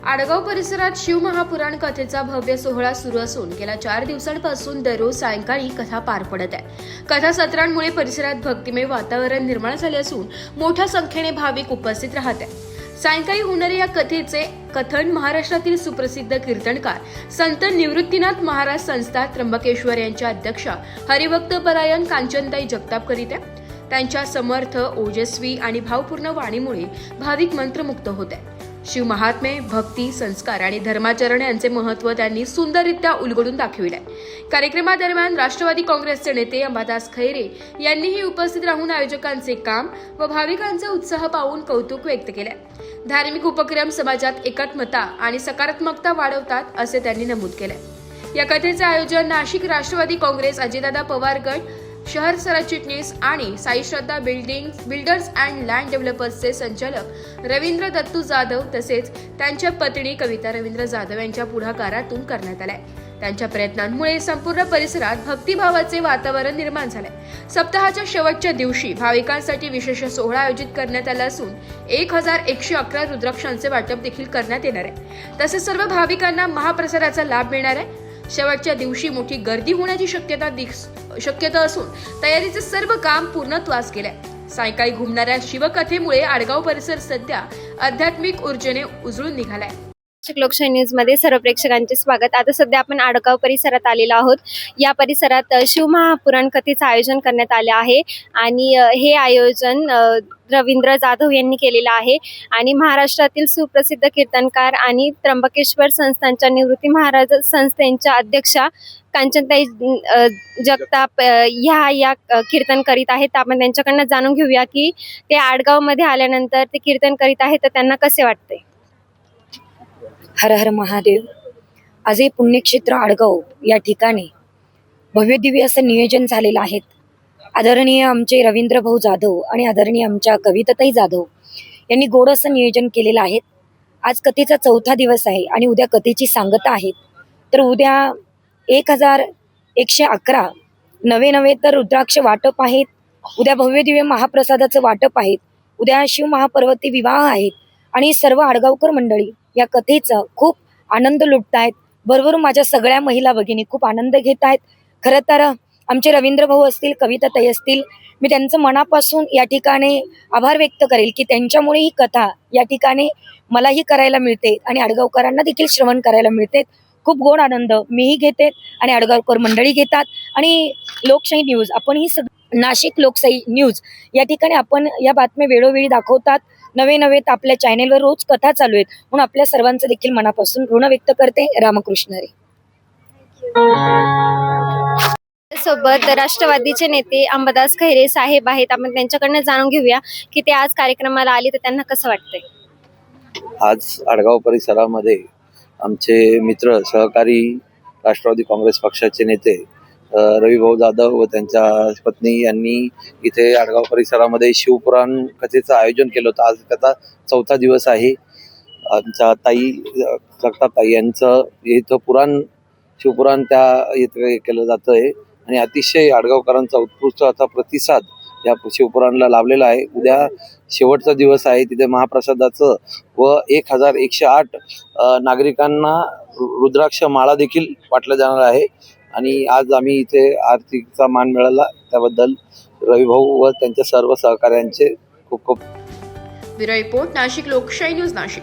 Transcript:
आडगाव परिसरात शिवमहापुराण कथेचा भव्य सोहळा सुरू असून गेल्या 4 दिवसांपासून दररोज सायंकाळी कथा पार पडत आहे। कथासत्रांमुळे परिसरात भक्तिमय वातावरण निर्माण झाले असून मोठ्या संख्येने भाविक उपस्थित राहत आहेत। सायंकाळी होणाऱ्या या कथेचे कथन महाराष्ट्रातील सुप्रसिद्ध कीर्तनकार संत निवृत्तीनाथ महाराज संस्था त्र्यंबकेश्वर यांच्या अध्यक्षा हरिभक्त परायण कांचनताई जगताप करीत आहे। त्यांच्या समर्थ, ओजस्वी आणि भावपूर्ण वाणीमुळे भाविक मंत्रमुग्ध होत आहेत। शिव महात्मे, भक्ती, संस्कार आणि धर्माचरण यांचे महत्त्व त्यांनी सुंदररित्या उलगडून दाखविले। कार्यक्रमादरम्यान राष्ट्रवादी काँग्रेसचे नेते अंबादास खैरे यांनीही उपस्थित राहून आयोजकांचे काम व भाविकांचा उत्साह पाहून कौतुक व्यक्त केले। धार्मिक उपक्रम समाजात एकात्मता आणि सकारात्मकता वाढवतात असे त्यांनी नमूद केले। या कथेचे आयोजन नाशिक राष्ट्रवादी काँग्रेस अजितदादा पवार गट शहर सरचिटणीस आणि साई श्रद्धा बिल्डर्स अँड लँड डेव्हलपर्सचे संचालक रवींद्र दत्तू जाधव तसेच त्यांच्या पत्नी कविता रवींद्र जाधव यांच्या पुढाकारातून करण्यात आले। त्यांच्या प्रयत्नांमुळे संपूर्ण परिसरात भक्तिभावाचे वातावरण निर्माण झाले। सप्ताहाच्या शेवटच्या दिवशी भाविकांसाठी विशेष सोहळा आयोजित करण्यात आला असून 1111 रुद्राक्षांचे वाटप देखील करण्यात येणार आहे। तसेच सर्व भाविकांना महाप्रसादाचा लाभ मिळणार आहे। शेवटच्या दिवशी मोठी गर्दी होण्याची शक्यता असून तयारीचे सर्व काम पूर्णत्वास गेले। सायंकाळी घुमणाऱ्या शिवकथेमुळे आडगाव परिसर सध्या आध्यात्मिक ऊर्जेने उजळून निघालाय। लोकशाही न्यूज मध्ये सर्व प्रेक्षकांचे स्वागत। आता सध्या आपण आडगाव परिसरात आलेलो आहोत। या परिसरात शिवमहापुराण कथेचे आयोजन करण्यात आले आहे आणि हे आयोजन रवींद्र जाधव यांनी केलेलं आहे आणि महाराष्ट्रातील सुप्रसिद्ध कीर्तनकार आणि त्र्यंबकेश्वर संस्थांच्या निवृत्ती महाराज संस्थेच्या अध्यक्षा कांचनताई जगताप या कीर्तन करीत आहेत। आपण त्यांच्याकडनं जाणून घेऊया की ते आडगाव मध्ये आल्यानंतर ते कीर्तन करीत आहेत तर त्यांना कसे वाटते। हर हर महादेव। आज हे पुण्यक्षेत्र आडगाव या ठिकाणी भव्य दिव्य असं नियोजन झालेलं आहे। आदरणीय आमचे रवींद्र भाऊ जाधव आणि आदरणीय आमच्या कविताताई जाधव यांनी गोड असं नियोजन केलेलं आहे। आज कथेचा 4था दिवस आहे आणि उद्या कथेची सांगता आहे। तर उद्या 1111 नवे तर रुद्राक्ष वाटप आहेत। उद्या भव्य दिव्य महाप्रसादाचं वाटप आहे। उद्या शिव महापर्वती विवाह आहेत आणि सर्व आडगावकर मंडळी या कथेचा खूप आनंद लुटतायत। बरोबर माझ्या सगळ्या महिला भगिनी खूप आनंद घेत आहेत। खरं तर आमचे रवींद्र भाऊ असतील, कविताताई असतील, मी त्यांचं मनापासून या ठिकाणी आभार व्यक्त करेल की त्यांच्यामुळे ही कथा या ठिकाणी मलाही करायला मिळते आणि आडगावकरांना देखील श्रवण करायला मिळते। खूप गोड आनंद मीही घेते आणि आडगावकर मंडळी घेतात। आणि लोकशाही न्यूज आपण ही नाशिक लोकशाही न्यूज या ठिकाणी आपण या बातम्या वेळोवेळी दाखवतात। नवे तर आपल्या चॅनेलवर रोज कथा चालू आहेत म्हणून आपल्या सर्वांचं देखील मनापासून ऋण व्यक्त करते। रामकृष्ण हरी। सोबत राष्ट्रवादीचे नेते अंबादास खैरे साहेब आहेत। आपण त्यांच्याकडनं जाणून घेऊया की ते आज कार्यक्रमाला आले तर त्यांना कसं वाटतंय। आज आडगाव परिसरामध्ये आमचे मित्र सहकारी राष्ट्रवादी काँग्रेस पक्षाचे नेते रविभाऊ जाधव व त्यांच्या पत्नी यांनी इथे आडगाव परिसरामध्ये शिवपुराण कथेचं आयोजन केलं होतं। आज कथा 4था दिवस आहे। आमच्या ताई जगताप यांचं इथं शिवपुराण त्या इथे केलं जातं आहे आणि अतिशय आडगावकरांचा उत्कृष्ट असा प्रतिसाद या शिवपुराणला लाभलेला आहे। उद्या शेवटचा दिवस आहे। तिथे महाप्रसादाचं व 1108 नागरिकांना रुद्राक्ष माळा देखील वाटलं जाणार आहे आणि आज आम्ही इथे आरतीचा मान मिळाला त्याबद्दल रविभाऊ व त्यांच्या सर्व सहकाऱ्यांचे खूप खूप। ब्युरो रिपोर्ट, नाशिक लोकशाही न्यूज, नाशिक।